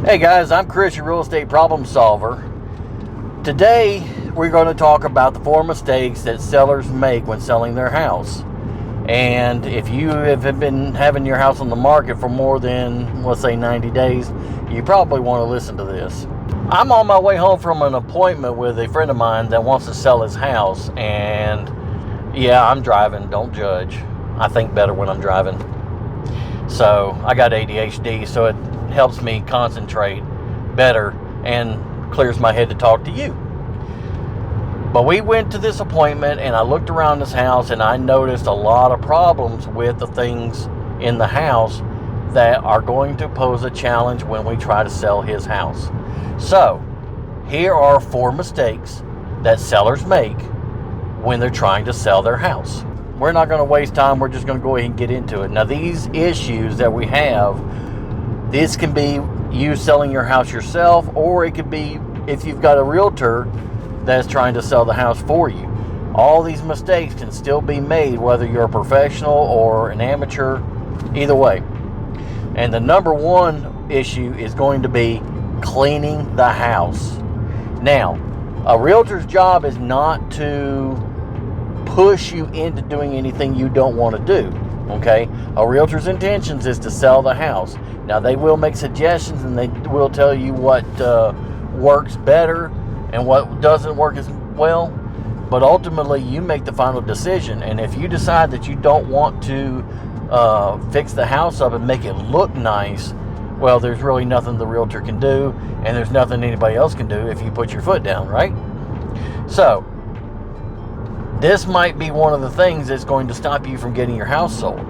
Hey guys, I'm Chris, your real estate problem solver. Today, we're going to talk about the 4 mistakes that sellers make when selling their house. And if you have been having your house on the market for more than, let's say, 90 days, you probably want to listen to this. I'm on my way home from an appointment with a friend of mine that wants to sell his house. And yeah, I'm driving, don't judge. I think better when I'm driving. So I got ADHD, so it helps me concentrate better and clears my head to talk to you. But we went to this appointment and I looked around this house and I noticed a lot of problems with the things in the house that are going to pose a challenge when we try to sell his house. So here are 4 mistakes that sellers make when they're trying to sell their house. We're not going to waste time. We're just going to go ahead and get into it. Now, these issues that we have, this can be you selling your house yourself, or it could be if you've got a realtor that's trying to sell the house for you. All these mistakes can still be made, whether you're a professional or an amateur, either way. And the number 1 issue is going to be cleaning the house. Now, a realtor's job is not to push you into doing anything you don't want to do. Okay, a realtor's intentions is to sell the house. Now, they will make suggestions and they will tell you what works better and what doesn't work as well, but ultimately you make the final decision. And if you decide that you don't want to fix the house up and make it look nice, well, there's really nothing the realtor can do, and there's nothing anybody else can do if you put your foot down, right? So this might be one of the things that's going to stop you from getting your house sold.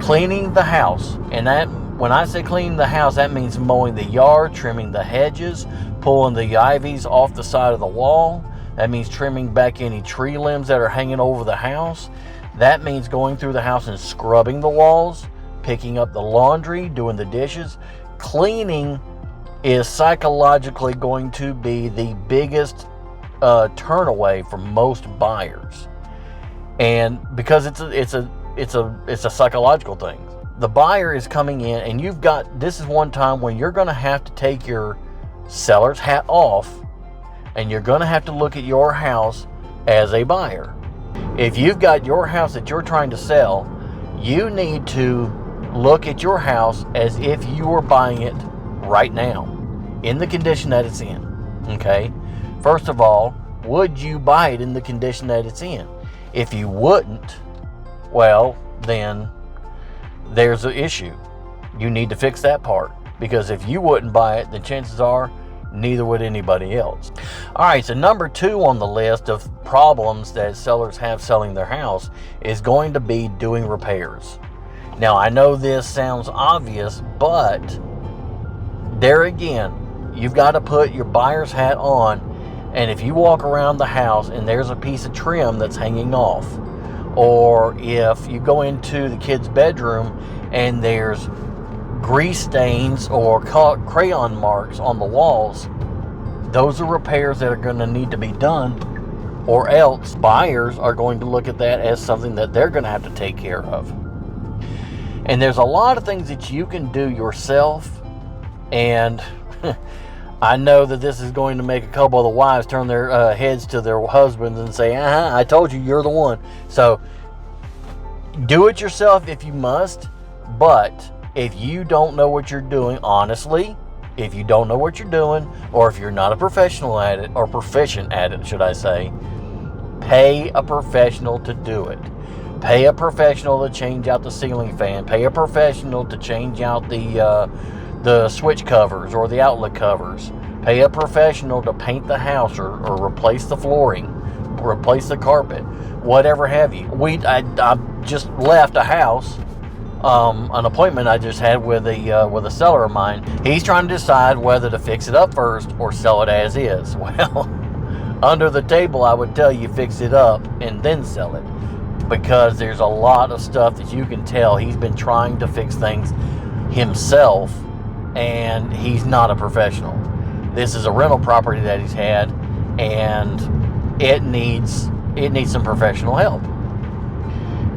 Cleaning the house. And that, when I say cleaning the house, that means mowing the yard, trimming the hedges, pulling the ivies off the side of the wall. That means trimming back any tree limbs that are hanging over the house. That means going through the house and scrubbing the walls, picking up the laundry, doing the dishes. Cleaning is psychologically going to be the biggest turn away for most buyers, and because it's a psychological thing. The buyer is coming in, and this is one time when you're going to have to take your seller's hat off, and you're going to have to look at your house as a buyer. If you've got your house that you're trying to sell, you need to look at your house as if you were buying it right now, in the condition that it's in. Okay? First of all, would you buy it in the condition that it's in? If you wouldn't, well, then there's an issue. You need to fix that part, because if you wouldn't buy it, then chances are neither would anybody else. All right, so number 2 on the list of problems that sellers have selling their house is going to be doing repairs. Now, I know this sounds obvious, but there again, you've got to put your buyer's hat on. And if you walk around the house and there's a piece of trim that's hanging off, or if you go into the kid's bedroom and there's grease stains or crayon marks on the walls, those are repairs that are going to need to be done, or else buyers are going to look at that as something that they're going to have to take care of. And there's a lot of things that you can do yourself, and I know that this is going to make a couple of the wives turn their heads to their husbands and say, I told you, you're the one. So do it yourself if you must, but if you don't know what you're doing, honestly, if you don't know what you're doing, or if you're not a professional at it, or proficient at it, should I say, pay a professional to do it. Pay a professional to change out the ceiling fan. Pay a professional to change out the switch covers or the outlet covers. Pay a professional to paint the house or replace the flooring, replace the carpet, whatever have you. I just left a house, an appointment I just had with a seller of mine. He's trying to decide whether to fix it up first or sell it as is. Well, under the table, I would tell you fix it up and then sell it, because there's a lot of stuff that you can tell he's been trying to fix things himself, and he's not a professional. This is a rental property that he's had, and it needs some professional help.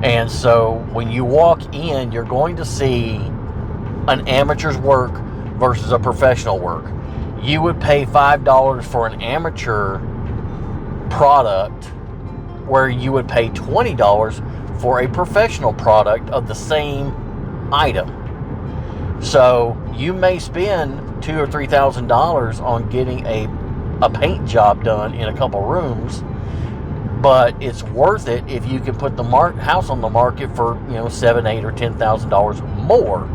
And so when you walk in, you're going to see an amateur's work versus a professional work. You would pay $5 for an amateur product where you would pay $20 for a professional product of the same item. So you may spend $2,000 or $3,000 on getting a paint job done in a couple rooms, but it's worth it if you can put the house on the market for $7,000, $8,000, or $10,000 more.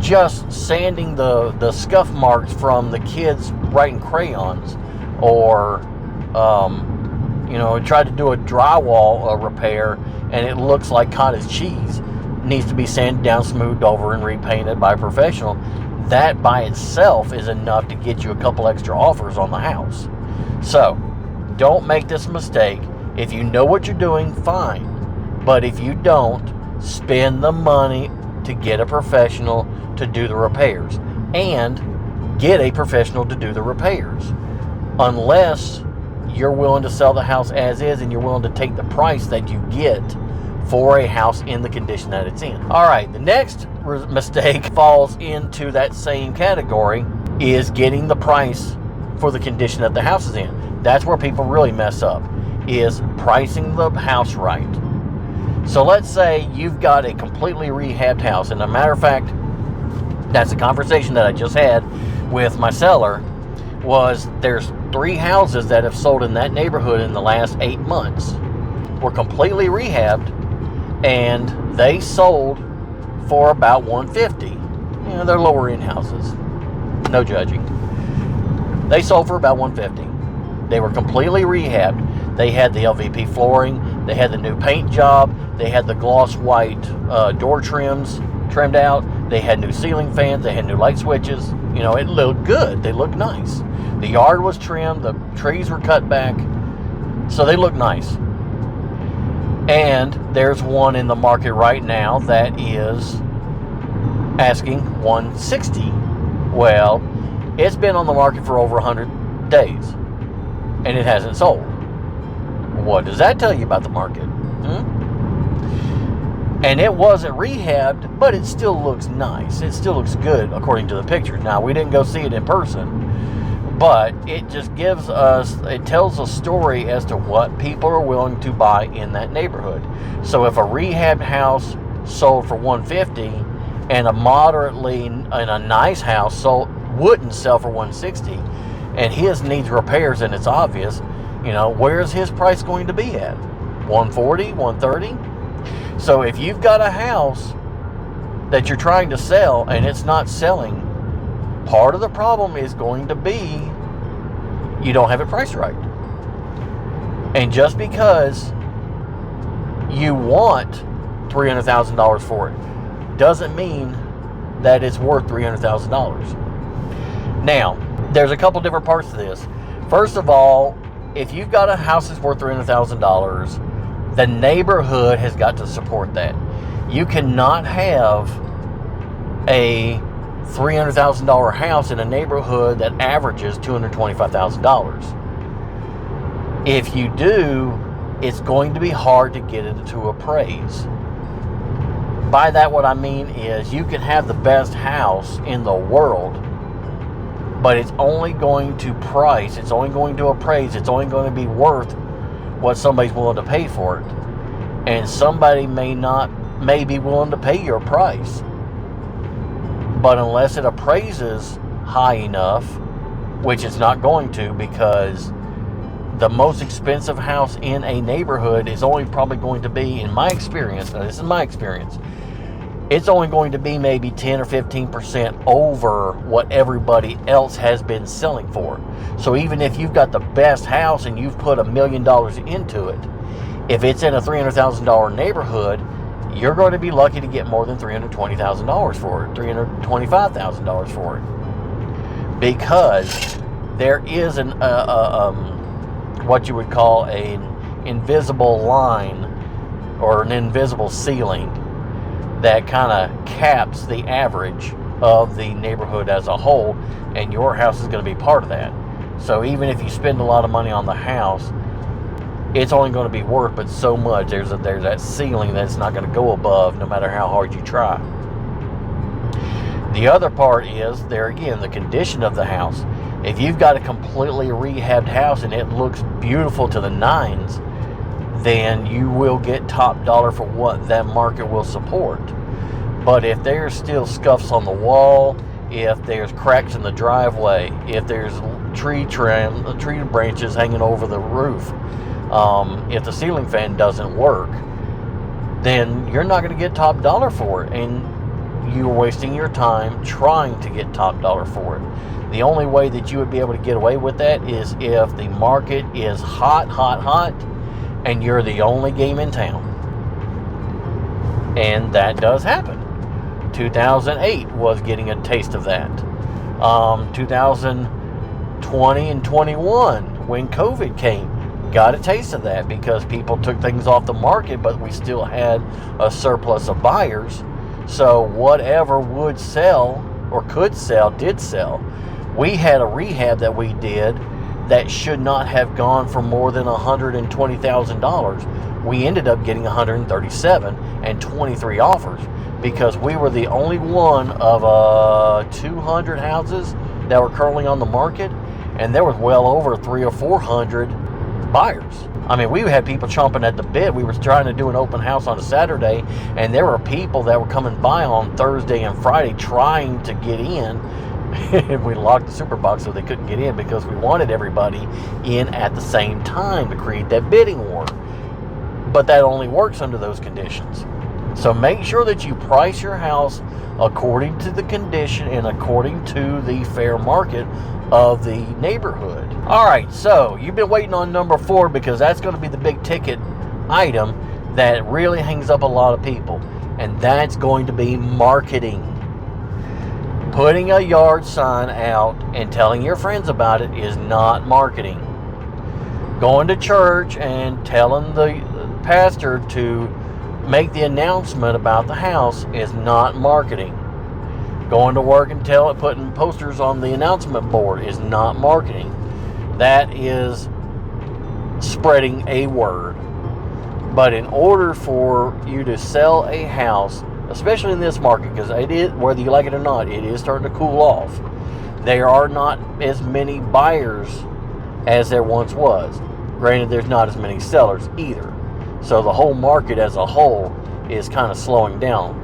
Just sanding the scuff marks from the kids writing crayons, or try to do a drywall repair and it looks like cottage cheese, needs to be sanded down, smoothed over, and repainted by a professional. That by itself is enough to get you a couple extra offers on the house. So don't make this mistake. If you know what you're doing, fine. But if you don't, spend the money to get a professional to do the repairs, and get a professional to do the repairs, unless you're willing to sell the house as is and you're willing to take the price that you get for a house in the condition that it's in. All right, the next mistake falls into that same category, is getting the price for the condition that the house is in. That's where people really mess up, is pricing the house right. So let's say you've got a completely rehabbed house, and a matter of fact, that's a conversation that I just had with my seller. Was there's 3 houses that have sold in that neighborhood in the last 8 months. Were completely rehabbed, and they sold for about $150. They're lower end houses. No judging. They sold for about $150. They were completely rehabbed. They had the LVP flooring. They had the new paint job. They had the gloss white door trims trimmed out. They had new ceiling fans. They had new light switches. It looked good. They looked nice. The yard was trimmed. The trees were cut back. So they looked nice. And there's one in the market right now that is asking $160. Well, it's been on the market for over 100 days, and it hasn't sold. What does that tell you about the market? And it wasn't rehabbed, but it still looks nice. It still looks good according to the pictures. Now, we didn't go see it in person, but it just it tells a story as to what people are willing to buy in that neighborhood. So if a rehabbed house sold for $150 and a nice house wouldn't sell for $160, and his needs repairs and it's obvious, where's his price going to be at? $140, $130? So if you've got a house that you're trying to sell and it's not selling, part of the problem is going to be you don't have it priced right. And just because you want $300,000 for it doesn't mean that it's worth $300,000. Now, there's a couple different parts to this. First of all, if you've got a house that's worth $300,000, the neighborhood has got to support that. You cannot have a $300,000 house in a neighborhood that averages $225,000. If you do, it's going to be hard to get it to appraise. By that, what I mean is you can have the best house in the world, but it's only going to price, it's only going to appraise, it's only going to be worth what somebody's willing to pay for it. And somebody may be willing to pay your price. But unless it appraises high enough, which it's not going to, because the most expensive house in a neighborhood is only probably going to be, in my experience, now this is my experience, it's only going to be maybe 10 or 15% over what everybody else has been selling for. So even if you've got the best house and you've put $1 million into it, if it's in a $300,000 neighborhood, you're going to be lucky to get more than $320,000 for it, $325,000 for it. Because there is what you would call an invisible line or an invisible ceiling that kind of caps the average of the neighborhood as a whole, and your house is going to be part of that. So even if you spend a lot of money on the house, it's only going to be worth but so much. There's that ceiling that's not going to go above no matter how hard you try. The other part is, there again, the condition of the house. If you've got a completely rehabbed house and it looks beautiful to the nines, then you will get top dollar for what that market will support. But if there's still scuffs on the wall, if there's cracks in the driveway, if there's tree branches hanging over the roof, if the ceiling fan doesn't work, then you're not going to get top dollar for it, and you're wasting your time trying to get top dollar for it. The only way that you would be able to get away with that is if the market is hot, and you're the only game in town. And that does happen. 2008 was getting a taste of that. 2020 and 21, when COVID came, got a taste of that because people took things off the market, but we still had a surplus of buyers. So whatever would sell or could sell, did sell. We had a rehab that we did that should not have gone for more than $120,000. We ended up getting 137 and 23 offers because we were the only one of 200 houses that were currently on the market, and there was well over 300 or 400 buyers. I mean, we had people chomping at the bit. We were trying to do an open house on a Saturday, and there were people that were coming by on Thursday and Friday trying to get in. We locked the super box so they couldn't get in because we wanted everybody in at the same time to create that bidding war. But that only works under those conditions. So make sure that you price your house according to the condition and according to the fair market of the neighborhood. All right, so you've been waiting on number 4 because that's going to be the big ticket item that really hangs up a lot of people, and that's going to be marketing. Putting a yard sign out and telling your friends about it is not marketing. Going to church and telling the pastor to make the announcement about the house is not marketing. Going to work and putting posters on the announcement board is not marketing. That is spreading a word. But in order for you to sell a house, especially in this market, because it is, whether you like it or not, it is starting to cool off. There are not as many buyers as there once was. Granted, there's not as many sellers either. So the whole market as a whole is kind of slowing down.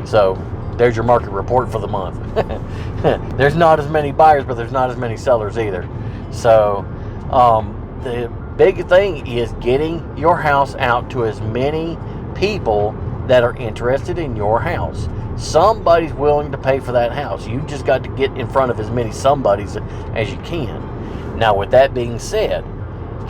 So there's your market report for the month. There's not as many buyers, but there's not as many sellers either. So the big thing is getting your house out to as many people that are interested in your house. Somebody's willing to pay for that house. You just got to get in front of as many somebodies as you can. Now, with that being said,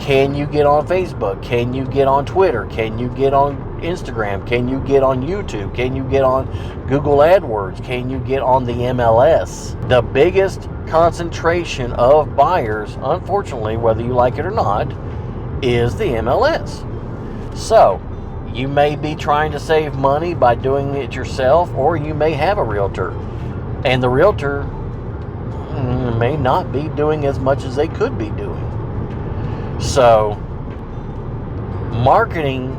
can you get on Facebook? Can you get on Twitter? Can you get on Instagram? Can you get on YouTube? Can you get on Google AdWords? Can you get on the MLS? The biggest concentration of buyers, unfortunately, whether you like it or not, is the MLS. So you may be trying to save money by doing it yourself, or you may have a realtor, and the realtor may not be doing as much as they could be doing. So marketing,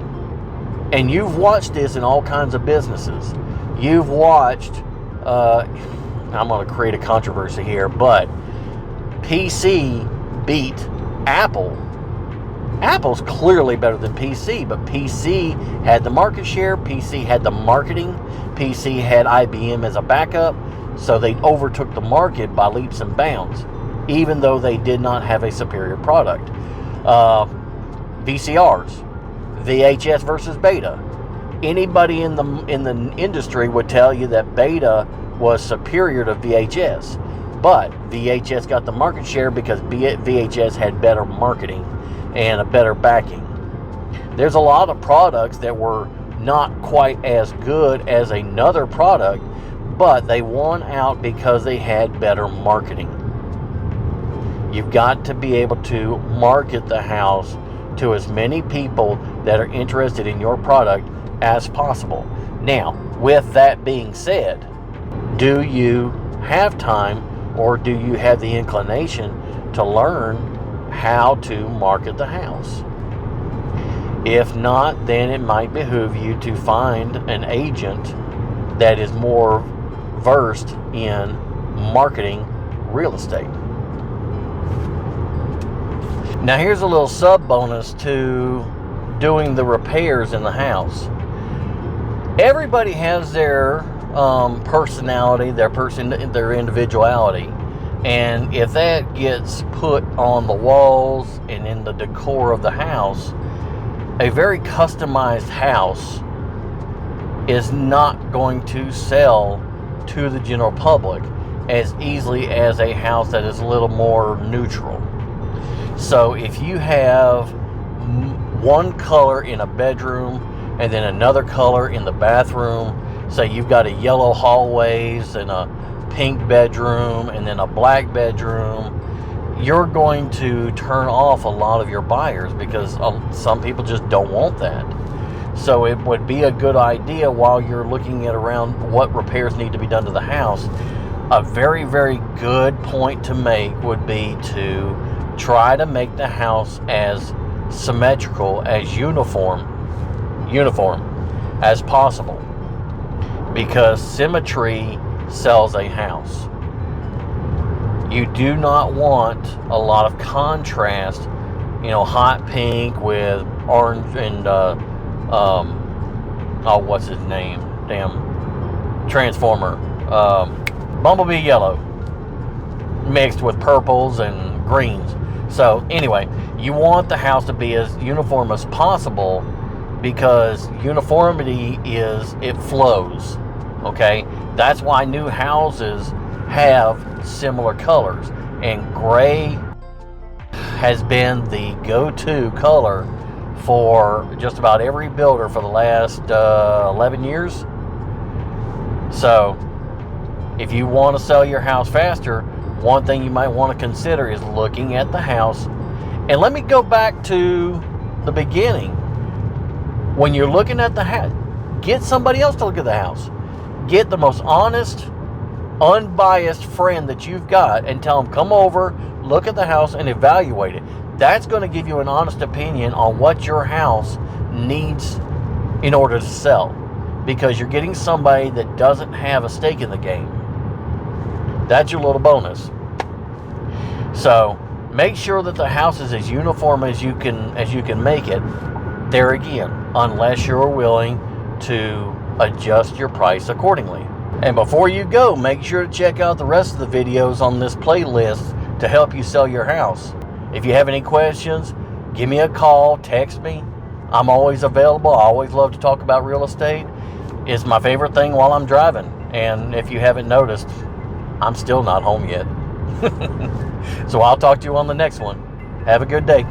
and you've watched this in all kinds of businesses. You've watched, I'm going to create a controversy here, but PC beat Apple. Apple's clearly better than PC, but PC had the market share, PC had the marketing, PC had IBM as a backup, so they overtook the market by leaps and bounds, even though they did not have a superior product. VCRs, VHS versus Beta. Anybody in the industry would tell you that Beta was superior to VHS, but VHS got the market share because VHS had better marketing and a better backing. There's a lot of products that were not quite as good as another product, but they won out because they had better marketing. You've got to be able to market the house to as many people that are interested in your product as possible. Now, with that being said, do you have time, or do you have the inclination to learn how to market the house? If not, then it might behoove you to find an agent that is more versed in marketing real estate. Now here's a little sub bonus to doing the repairs in the house. Everybody has their personality, their individuality, and if that gets put on the walls and in the decor of the house, a very customized house is not going to sell to the general public as easily as a house that is a little more neutral. So if you have one color in a bedroom and then another color in the bathroom, say you've got a yellow hallways and a pink bedroom and then a black bedroom, you're going to turn off a lot of your buyers because some people just don't want that. So it would be a good idea while you're looking at around what repairs need to be done to the house. A very, very good point to make would be to try to make the house as symmetrical, as uniform as possible, because symmetry sells a house. You do not want a lot of contrast, hot pink with orange and what's his name? Transformer. Bumblebee yellow mixed with purples and greens. So anyway, you want the house to be as uniform as possible, because uniformity it flows. Okay, that's why new houses have similar colors, and gray has been the go-to color for just about every builder for the last 11 years. So if you want to sell your house faster, one thing you might want to consider is looking at the house. And let me go back to the beginning. When you're looking at the house, get somebody else to look at the house. Get the most honest, unbiased friend that you've got and tell them, come over, look at the house, and evaluate it. That's going to give you an honest opinion on what your house needs in order to sell, because you're getting somebody that doesn't have a stake in the game. That's your little bonus. So make sure that the house is as uniform as you can make it. There again, unless you're willing to adjust your price accordingly. And before you go, make sure to check out the rest of the videos on this playlist to help you sell your house. If you have any questions, give me a call, text me. I'm always available. I always love to talk about real estate. It's my favorite thing while I'm driving. And if you haven't noticed, I'm still not home yet. So I'll talk to you on the next one. Have a good day.